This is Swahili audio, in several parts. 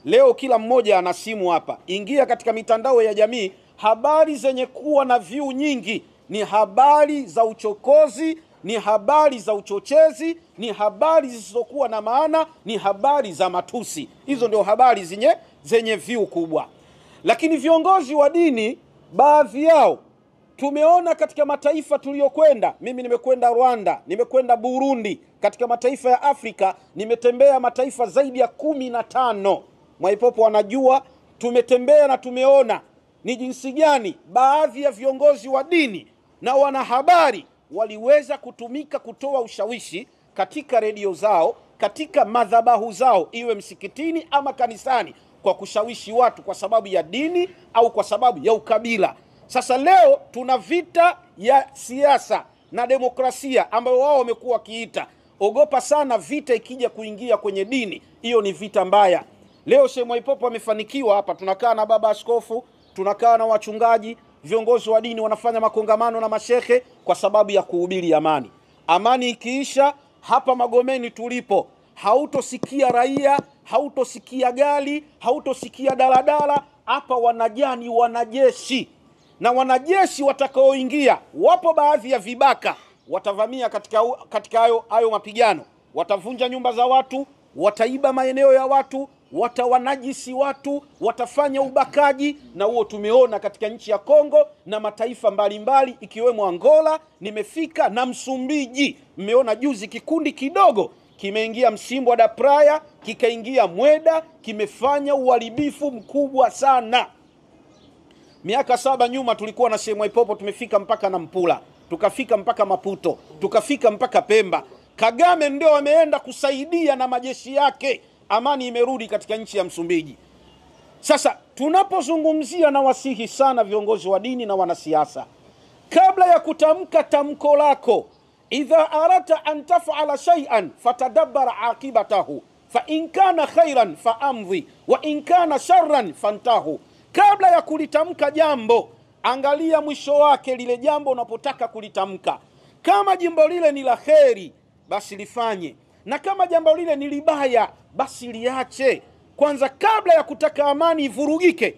Leo kila mmoja ana simu hapa. Ingia katika mitandao ya jamii, habari zenye kuwa na view nyingi ni habari za uchokozi, ni habari za uchochezi, ni habari zisizokuwa na maana, ni habari za matusi. Hizo ndio habari zenye view kubwa. Lakini viongozi wa dini, baadhi yao tumeona katika mataifa tuliyokwenda. Mimi nimekwenda Rwanda, nimekwenda Burundi, katika mataifa ya Afrika nimetembea mataifa zaidi ya 15. Mwaipopo wanajua, tumetembea na tumeona ni jinsi gani baadhi ya viongozi wa dini na wanahabari waliweza kutumika kutoa ushawishi katika redio zao, katika madhabahu zao, iwe msikitini ama kanisani, kwa kushawishi watu kwa sababu ya dini au kwa sababu ya ukabila. Sasa leo tuna vita ya siasa na demokrasia ambayo wao wamekuwa kiita. Ogopa sana vita ikija kuingia kwenye dini, hiyo ni vita mbaya. Leo Sheikh Mwaipopo amefanikiwa hapa, tunakaa na baba askofu, tunakaa na wachungaji, viongozi wa dini wanafanya makongamano na mashehe kwa sababu ya kuhubiri amani. Amani ikiisha hapa Magomeni tulipo, hautosikia raia, hautosikia gari, hautosikia daladala. Hapa wanajani wanajeshi, na wanajeshi watakaoingia, wapo baadhi ya vibaka watavamia katika hayo mapigano, watavunja nyumba za watu, wataiba maeneo ya watu, watawanajisi watu, watafanya ubakaji. Na huo tumeona katika nchi ya Kongo na mataifa mbalimbali ikiwemo Angola, nimefika na Msumbiji. Mmeona juzi kikundi kidogo kimeingia Msimbo da Praia, kikaingia Mweda, kimefanya uharibifu mkubwa sana. Miaka 7 nyuma tulikuwa na Sheikh Mwaipopo, tumefika mpaka Nampula, tukafika mpaka Maputo, tukafika mpaka Pemba. Kagame ndio ameenda kusaidia na majeshi yake, amani imerudi katika nchi ya Msumbiji. Sasa tunapozungumzia, na wasihi sana viongozi wa dini na wanasiasa, kabla ya kutamka tamko lako, idha arata an taf'ala shay'an fatadabbar aqibatahu fa in kana khairan fa amdhi wa in kana sharran fantahu. Kabla ya kulitamka jambo, angalia mwisho wake lile jambo unapotaka kulitamka. Kama jambo lile ni la kheri, basi lifanye, na kama jambo lile ni libaya, basi liache. Kwanza, kabla ya kutaka amani ivurugike.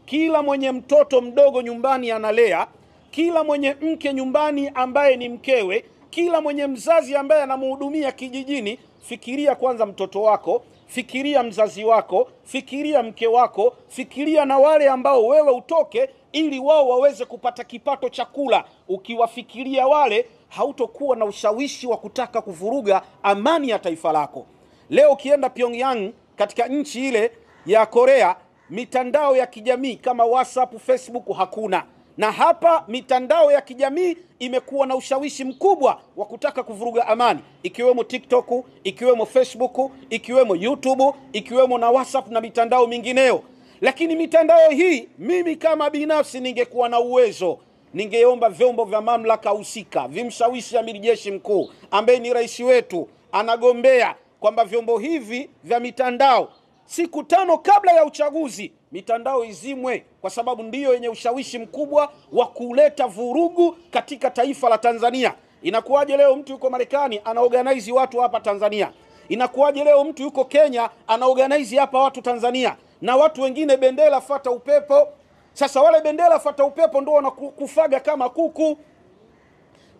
Kila mwenye mtoto mdogo nyumbani analea, kila mwenye mke nyumbani ambaye ni mkewe, kila mwenye mzazi ambaye anamhudumia kijijini, fikiria kwanza mtoto wako, fikiria mzazi wako, fikiria mke wako, fikiria na wale ambao wewe utoke ili wao waweze kupata kipato cha kula. Ukiwafikiria wale, hautokuwa na ushawishi wa kutaka kuvuruga amani ya taifa lako. Leo ukienda Pyongyang, katika nchi ile ya Korea, mitandao ya kijamii kama WhatsApp, Facebook hakuna. Na hapa mitandao ya kijamii imekuwa na ushawishi mkubwa wa kutaka kuvuruga amani, ikiwemo TikTok, ikiwemo Facebook, ikiwemo YouTube, ikiwemo na WhatsApp na mitandao mingineo. Lakini mitandao hii, mimi kama binafsi ningekuwa na uwezo, ningeomba vyombo vya mamlaka husika vimshawishi amiri jeshi mkuu ambaye ni rais wetu anagombea, kwamba vyombo hivi vya mitandao siku 5 kabla ya uchaguzi mitandao izimwe, kwa sababu ndiyo yenye ushawishi mkubwa wa kuleta vurugu katika taifa la Tanzania. Inakuwaje leo mtu yuko Marekani anaorganize watu hapa Tanzania? Inakuwaje leo mtu yuko Kenya anaorganize hapa watu Tanzania, na watu wengine bendera fata upepo? Sasa wale bendera fata upepo ndio wanakufaga kama kuku.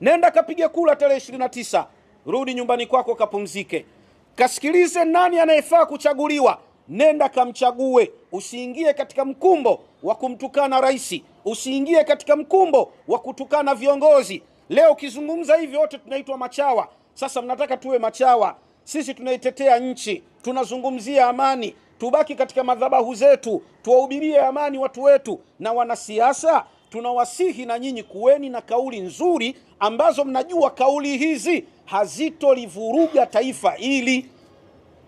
Nenda kapige kula tarehe 29, rudi nyumbani kwako kapumzike, kasikilize nani anayefaa kuchaguliwa, nenda kamchague. Usiingie katika mkumbo wa kumtukana rais, usiingie katika mkumbo wa kutukana viongozi. Leo ukizungumza hivi wote tunaitwa machawa. Sasa mnataka tuwe machawa? Sisi tunaitetea nchi, tunazungumzia amani. Tubaki katika madhabahu zetu, tuwahubirie amani watu wetu. Na wanasiasa, tunawasihi na nyinyi kuweni na kauli nzuri ambazo mnajua kauli hizi hazitolivuruga taifa hili.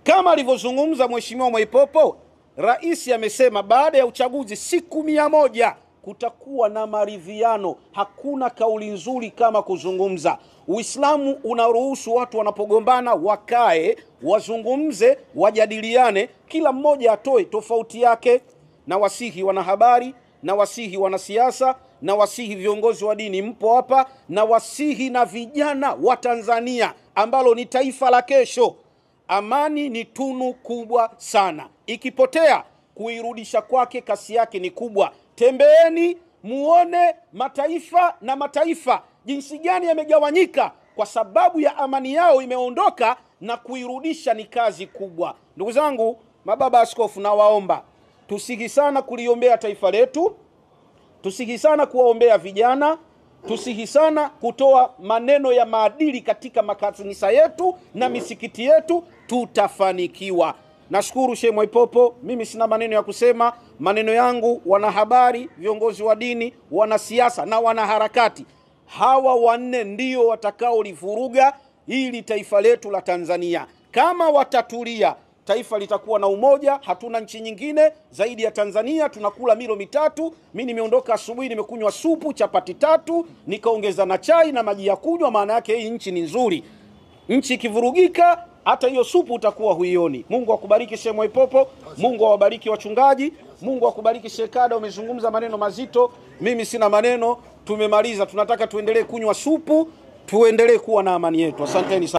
Kama alivyozungumza Mheshimiwa Mwaipopo, rais amesema baada ya uchaguzi siku 100 kutakuwa na maridhiano. Hakuna kauli nzuri kama kuzungumza. Uislamu unaruhusu watu wanapogombana wakae, wazungumze, wajadiliane, kila mmoja atoe tofauti yake. Na wasihi wanahabari, na wasihi wanasiasa, na wasihi viongozi wa dini mpo hapa, na wasihi na vijana wa Tanzania ambalo ni taifa la kesho. Amani ni tunu kubwa sana. Ikipotea, kuirudisha kwake kasi yake ni kubwa. Tembeeni muone mataifa na mataifa jinsi gani yamegawanyika kwa sababu ya amani yao imeondoka, na kuirudisha ni kazi kubwa. Ndugu zangu, mababa askofu, na waomba tusihi sana kuliombea taifa letu, tusihi sana kuwaombea vijana, tusihi sana kutoa maneno ya maadili katika makanisa yetu na misikiti yetu. Tutafanikiwa. Nashukuru Sheikh Mwaipopo, mimi sina maneno ya kusema. Maneno yangu wanahabari, viongozi wa dini, wanasiasa na wanaharakati, hawa wanne ndio watakao livuruga hili taifa letu la Tanzania. Kama watatulia, taifa litakuwa na umoja. Hatuna nchi nyingine zaidi ya Tanzania. Tunakula milo mitatu. Mimi nimeondoka asubuhi, nimekunywa supu, chapati 3, nikaongeza na chai na maji ya kunywa. Maana yake hii nchi ni nzuri. Nchi ikivurugika, hata hiyo supu utakuwa huioni. Mungu akubariki Sheikh Mwaipopo, Mungu awabariki wachungaji, Mungu akubariki Sheikh Kada. Umezungumza maneno mazito, mimi sina maneno. Tumemaliza, tunataka tuendelee kunywa supu, tuendelee kuwa na amani yetu. Asanteni sana.